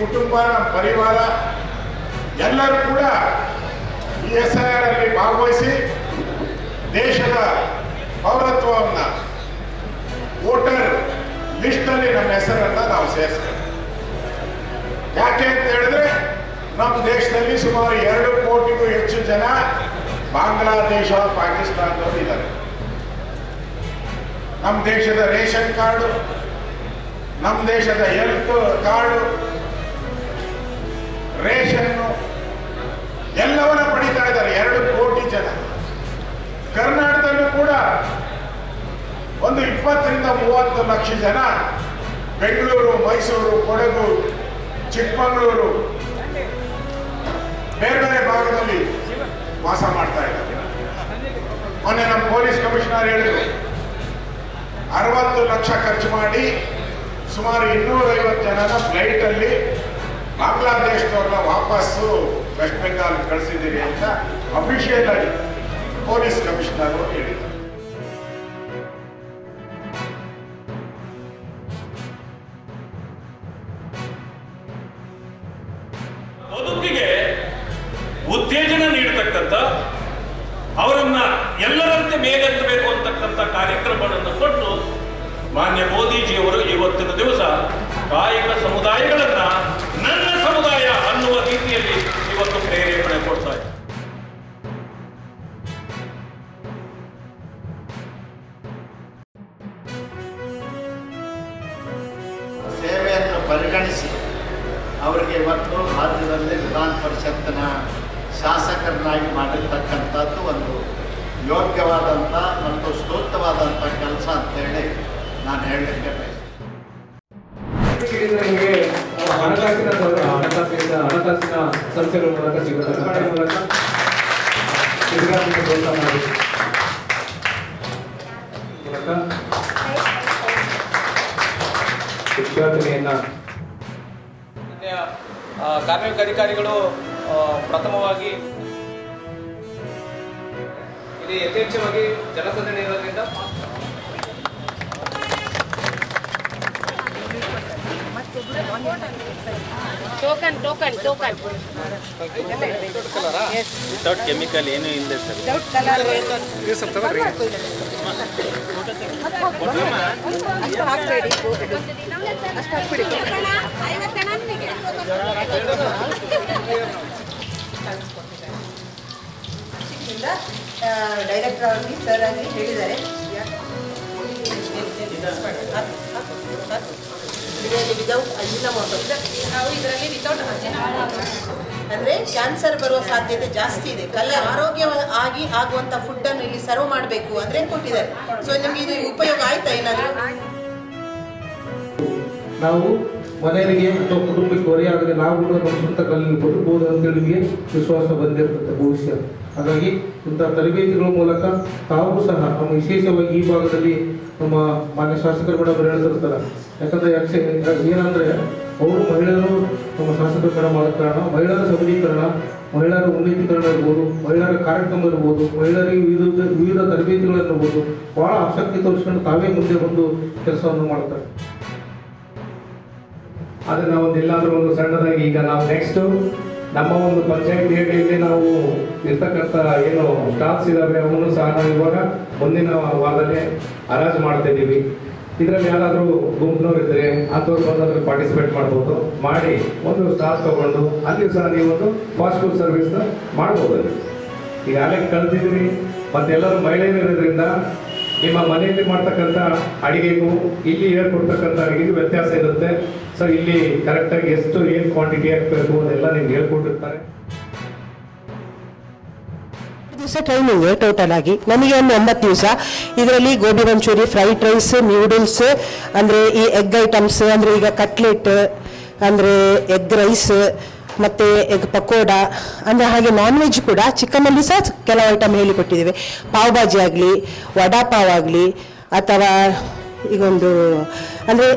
ಕುಟುಂಬ, ನಮ್ಮ ಪರಿವಾರ ಎಲ್ಲರೂ ಕೂಡ ಈ SIR ಅಲ್ಲಿ ಭಾಗವಹಿಸಿ ದೇಶದ ಪೌರತ್ವವನ್ನು ವೋಟರ್ ಲಿಸ್ಟಲ್ಲಿ ನಮ್ಮ ಹೆಸರನ್ನು ನಾವು ಸೇರಿಸ್ಬೇಕು. ಯಾಕೆ ಅಂತ ಹೇಳಿದ್ರೆ ನಮ್ಮ ದೇಶದಲ್ಲಿ ಸುಮಾರು 2 ಕೋಟಿಗೂ ಹೆಚ್ಚು ಜನ ಬಾಂಗ್ಲಾದೇಶ, ಪಾಕಿಸ್ತಾನದವರು ಇದ್ದಾರೆ. ನಮ್ಮ ದೇಶದ ರೇಷನ್ ಕಾರ್ಡು, ನಮ್ಮ ದೇಶದ ಹೆಲ್ತ್ ಕಾರ್ಡು, ರೇಷನ್ನು ಎಲ್ಲವನ್ನ ಪಡಿತಾ ಇದ್ದಾರೆ 2 ಕೋಟಿ ಜನ. ಕರ್ನಾಟಕದಲ್ಲೂ ಕೂಡ ಒಂದು 20 ರಿಂದ 30 ಲಕ್ಷ ಜನ ಬೆಂಗಳೂರು, ಮೈಸೂರು, ಕೊಡಗು, ಚಿಕ್ಕಮಗಳೂರು ಬೇರೆ ಬೇರೆ ಭಾಗದಲ್ಲಿ ವಾಸ ಮಾಡ್ತಾ ಇದ್ದಾರೆ. ಮೊನ್ನೆ ನಮ್ಮ ಪೊಲೀಸ್ ಕಮಿಷನರ್ ಹೇಳಿದ್ರು 60 ಲಕ್ಷ ಖರ್ಚು ಮಾಡಿ ಸುಮಾರು 250 ಜನನ ಫ್ಲೈಟ್ ಅಲ್ಲಿ ಬಾಂಗ್ಲಾದೇಶದವ್ರನ್ನ ವಾಪಸ್ಸು ವೆಸ್ಟ್ ಬೆಂಗಾಲ್ ಕಳಿಸಿದ್ದೀರಿ ಅಂತ ಅಫಿಷಿಯಲ್ ಆಗಿ ಪೊಲೀಸ್ ಕಮಿಷನರ್ ಹೇಳಿದ್ದಾರೆ. ಬದುಕಿಗೆ ಉತ್ತೇಜನ ನೀಡತಕ್ಕಂಥ, ಅವರನ್ನ ಎಲ್ಲರಂತೆ ಮೇಲೆತ್ತಬೇಕು ಅಂತಕ್ಕಂಥ ಕಾರ್ಯಕ್ರಮಗಳನ್ನು ಕೊಟ್ಟು ಮಾನ್ಯ ಮೋದಿಜಿಯವರು ಇವತ್ತಿನ ದಿವಸ ಕಾಯಕ ಸಮುದಾಯಗಳನ್ನ ನನ್ನ ಸಮುದಾಯ ಅನ್ನುವ ರೀತಿಯಲ್ಲಿ ಇವತ್ತು ಪ್ರೇರೇಪಣೆ ಕೊಡ್ತಾ ಇದೆ. ಸೇವೆಯನ್ನು ಪರಿಗಣಿಸಿ ಅವರಿಗೆ ಇವತ್ತು ರಾಜ್ಯದಲ್ಲಿ ವಿಧಾನ ಪರಿಷತ್ತಿನ ಶಾಸಕರನ್ನಾಗಿ ಮಾಡಿರ್ತಕ್ಕಂಥದ್ದು ಒಂದು ಯೋಗ್ಯವಾದಂಥ ಮತ್ತು ಸ್ತೋತ್ರವಾದಂಥ ಕೆಲಸ ಅಂತೇಳಿ ನಾನು ಹೇಳಲಿಕ್ಕೆ ನಿಮಗೆ ಹಣಕಾಸಿನ ಸಂಸ್ಥೆಗಳ ಮೂಲಕ ಸಿಗುತ್ತೆ. ಸರ್ಕಾರದ ಮೂಲಕ ವಿದ್ಯಾರ್ಥಿಗಳಿಗೆ ಪ್ರೋತ್ಸಾಹ ಮಾಡಿ ಮೂಲಕ ವಿದ್ಯಾರ್ಥಿನಿಯನ್ನ ಕಾರ್ಮಿಕ ಅಧಿಕಾರಿಗಳು ಪ್ರಥಮವಾಗಿ ಇಲ್ಲಿ ಯಥೇಚ್ಛವಾಗಿ ಜನಸಂದಣಿ ಇರೋದ್ರಿಂದ ಟೋಕನ್ ವಿತೌಟ್ ಕೆಮಿಕಲ್ ಏನು ಇಲ್ಲ ಸರ್. ಡೈರೆಕ್ಟರ್ ಆಗಿ ಸರ್ ಆಗಿ ಹೇಳಿದ್ದಾರೆ. ಅಂದ್ರೆ ಕ್ಯಾನ್ಸರ್ ಬರುವ ಸಾಧ್ಯತೆ ಜಾಸ್ತಿ ಇದೆ. ಆರೋಗ್ಯ ಆಗುವಂತ ಫುಡ್ ಅನ್ನು ಇಲ್ಲಿ ಸರ್ವ್ ಮಾಡಬೇಕು ಅಂದ್ರೆ ಕೊಟ್ಟಿದ್ದಾರೆ. ಸೊ ನಿಮ್ಗೆ ಇದು ಉಪಯೋಗ ಆಯ್ತಾ ಏನಾದ್ರು? ನಾವು ಮನೆಯವರಿಗೆ ಅಥವಾ ಕುಟುಂಬಕ್ಕೆ ಹೊರೆಯಾಗದೆ ನಾವು ಕೂಡ ನಮ್ಮ ಸ್ವಂತ ಕಾಲಲ್ಲಿ ಬದುಕಬಹುದು ಅಂತೇಳಿ ನಿಮಗೆ ವಿಶ್ವಾಸ ಬಂದಿರ್ತದೆ ಭವಿಷ್ಯ. ಹಾಗಾಗಿ ಇಂಥ ತರಬೇತಿಗಳ ಮೂಲಕ ತಾವು ಸಹ ನಮ್ಮ ವಿಶೇಷವಾಗಿ ಈ ಭಾಗದಲ್ಲಿ ನಮ್ಮ ಮಾನ್ಯ ಶಾಸಕರು ಕೂಡ ಹೇಳ್ತಿರ್ತಾರೆ. ಯಾಕಂದ್ರೆ ಏನಂದ್ರೆ ಅವರು ಮಹಿಳೆಯರು ನಮ್ಮ ಶಾಸಕರು ಕೂಡ ಮಾಡೋ ಕಾರಣ ಮಹಿಳೆಯರ ಸಬಲೀಕರಣ, ಮಹಿಳೆಯರ ಉನ್ನತೀಕರಣ ಇರ್ಬೋದು, ಮಹಿಳೆಯರ ಕಾರ್ಯಕ್ರಮ ಇರ್ಬೋದು, ಮಹಿಳೆಯರಿಗೆ ವಿವಿಧ ತರಬೇತಿಗಳಿರ್ಬೋದು, ಬಹಳ ಆಸಕ್ತಿ ತೋರಿಸ್ಕೊಂಡು ತಾವೇ ಮುಂದೆ ಬಂದು ಕೆಲಸವನ್ನು ಮಾಡ್ತಾರೆ. ಆದರೆ ನಾವೊಂದು ಎಲ್ಲಾದರೂ ಒಂದು ಸಣ್ಣದಾಗಿ ಈಗ ನಾವು ನೆಕ್ಸ್ಟ್ ನಮ್ಮ ಒಂದು ಪಂಚಾಯತ್ ಏರಿಯಾದಲ್ಲಿ ನಾವು ಇರ್ತಕ್ಕಂಥ ಏನು ಸ್ಟಾಲ್ಸ್ ಇದ್ದಾವೆ ಅವನ್ನು ಸಹ ನಾವು ಇವಾಗ ಮುಂದಿನ ವಾರದಲ್ಲಿ ಹರಾಜು ಮಾಡ್ತಾ ಇದ್ದೀವಿ. ಇದರಲ್ಲಿ ಯಾರಾದರೂ ಗುಂಪಿನವ್ರು ಇದ್ದರೆ ಅಂಥವ್ರು ಬಂದಾದ್ರೂ ಪಾರ್ಟಿಸಿಪೇಟ್ ಮಾಡ್ಬೋದು. ಮಾಡಿ ಒಂದು ಸ್ಟಾಲ್ ತಗೊಂಡು ಅಲ್ಲಿ ಸಹ ನೀವು ಒಂದು ಫಾಸ್ಟ್ ಫುಡ್ ಸರ್ವಿಸ್ನ ಮಾಡ್ಬೋದು. ಈಗ ಅಲ್ಲಿಗೆ ಕಲ್ತಿದ್ದೀರಿ ಮತ್ತು ಎಲ್ಲರೂ ಮಹಿಳೆಯರು ಇರೋದ್ರಿಂದ ನಿಮ್ಮ ಮನೆಯಲ್ಲಿ ಮಾಡ್ತಕ್ಕಂಥ ಅಡಿಗೆಗೂ ಇಲ್ಲಿ ಹೇಳ್ಕೊಡ್ತಕ್ಕಂಥ ಅಡಿಗೆಗೂ ವ್ಯತ್ಯಾಸ ಇರುತ್ತೆ. ಸೊ ಇಲ್ಲಿ ಕರೆಕ್ಟಾಗಿ ಎಷ್ಟು ಏನು ಕ್ವಾಂಟಿಟಿ ಹಾಕಬೇಕು ಅದೆಲ್ಲ ನಿಮ್ಗೆ ಹೇಳ್ಕೊಟ್ಟಿರ್ತಾರೆ. ದಿವಸ ಟ್ರೈನಿಂಗ್ ಟೋಟಲ್ ಆಗಿ ನನಗೆ ಒಂದು 80 ದಿವಸ. ಇದರಲ್ಲಿ gobi manchuri, fried rice, noodles, ಅಂದರೆ ಈ ಎಗ್ ಐಟಮ್ಸ್, ಅಂದರೆ ಈಗ ಕಟ್ಲೆಟ್, ಅಂದರೆ ಎಗ್ ರೈಸ್ ಮತ್ತು ಎಗ್ ಪಕೋಡ, ಅಂದರೆ ಹಾಗೆ ನಾನ್ ವೆಜ್ ಕೂಡ ಚಿಕನಲ್ಲಿ ಸಹ ಕೆಲವು ಐಟಮ್ ಹೇಳಿಕೊಟ್ಟಿದ್ದೇವೆ. ಪಾವ್ ಭಾಜಿ ಆಗಲಿ, ವಡಾ ಪಾವ್ ಆಗಲಿ, ಅಥವಾ ಈಗೊಂದು ಅಂದರೆ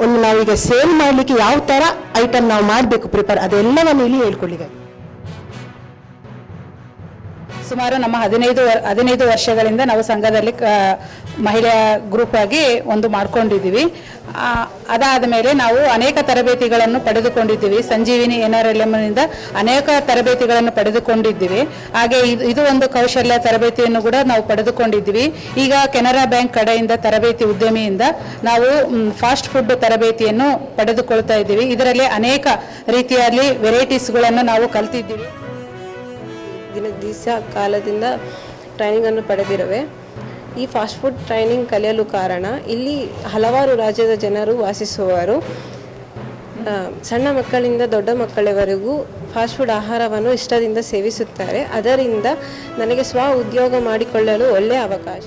ಒಂದು ನಾವೀಗ ಸೇಲ್ ಮಾಡಲಿಕ್ಕೆ ಯಾವ ಥರ ಐಟಮ್ ನಾವು ಮಾಡಬೇಕು ಪ್ರಿಪೇರ್, ಅದೆಲ್ಲವನ್ನು ಇಲ್ಲಿ ಹೇಳ್ಕೊಳ್ಳಿಕ್ಕೆ ಸುಮಾರು ನಮ್ಮ 15 ವರ್ಷಗಳಿಂದ ನಾವು ಸಂಘದಲ್ಲಿ ಮಹಿಳೆಯ ಗ್ರೂಪ್ ಆಗಿ ಒಂದು ಮಾಡ್ಕೊಂಡಿದ್ದೀವಿ. ಅದಾದ ಮೇಲೆ ನಾವು ಅನೇಕ ತರಬೇತಿಗಳನ್ನು ಪಡೆದುಕೊಂಡಿದ್ದೀವಿ. ಸಂಜೀವಿನಿ NRLMನಿಂದ ಅನೇಕ ತರಬೇತಿಗಳನ್ನು ಪಡೆದುಕೊಂಡಿದ್ದೀವಿ. ಹಾಗೆ ಇದು ಒಂದು ಕೌಶಲ್ಯ ತರಬೇತಿಯನ್ನು ಕೂಡ ನಾವು ಪಡೆದುಕೊಂಡಿದ್ದೀವಿ. ಈಗ ಕೆನರಾ ಬ್ಯಾಂಕ್ ಕಡೆಯಿಂದ ತರಬೇತಿ ಉದ್ಯಮಿಯಿಂದ ನಾವು ಫಾಸ್ಟ್ ಫುಡ್ ತರಬೇತಿಯನ್ನು ಪಡೆದುಕೊಳ್ತಾ ಇದ್ದೀವಿ. ಇದರಲ್ಲಿ ಅನೇಕ ರೀತಿಯಲ್ಲಿ ವೆರೈಟೀಸ್ಗಳನ್ನು ನಾವು ಕಲ್ತಿದ್ದೀವಿ. ದಿವಸ ಕಾಲದಿಂದ ಟ್ರೈನಿಂಗನ್ನು ಪಡೆದಿರುವೆ. ಈ ಫಾಸ್ಟ್ ಫುಡ್ ಟ್ರೈನಿಂಗ್ ಕಲಿಯಲು ಕಾರಣ ಇಲ್ಲಿ ಹಲವಾರು ರಾಜ್ಯದ ಜನರು ವಾಸಿಸುವರು. ಸಣ್ಣ ಮಕ್ಕಳಿಂದ ದೊಡ್ಡ ಮಕ್ಕಳವರೆಗೂ ಫಾಸ್ಟ್ ಫುಡ್ ಆಹಾರವನ್ನು ಇಷ್ಟದಿಂದ ಸೇವಿಸುತ್ತಾರೆ. ಅದರಿಂದ ನನಗೆ ಸ್ವ ಉದ್ಯೋಗ ಮಾಡಿಕೊಳ್ಳಲು ಒಳ್ಳೆಯ ಅವಕಾಶ.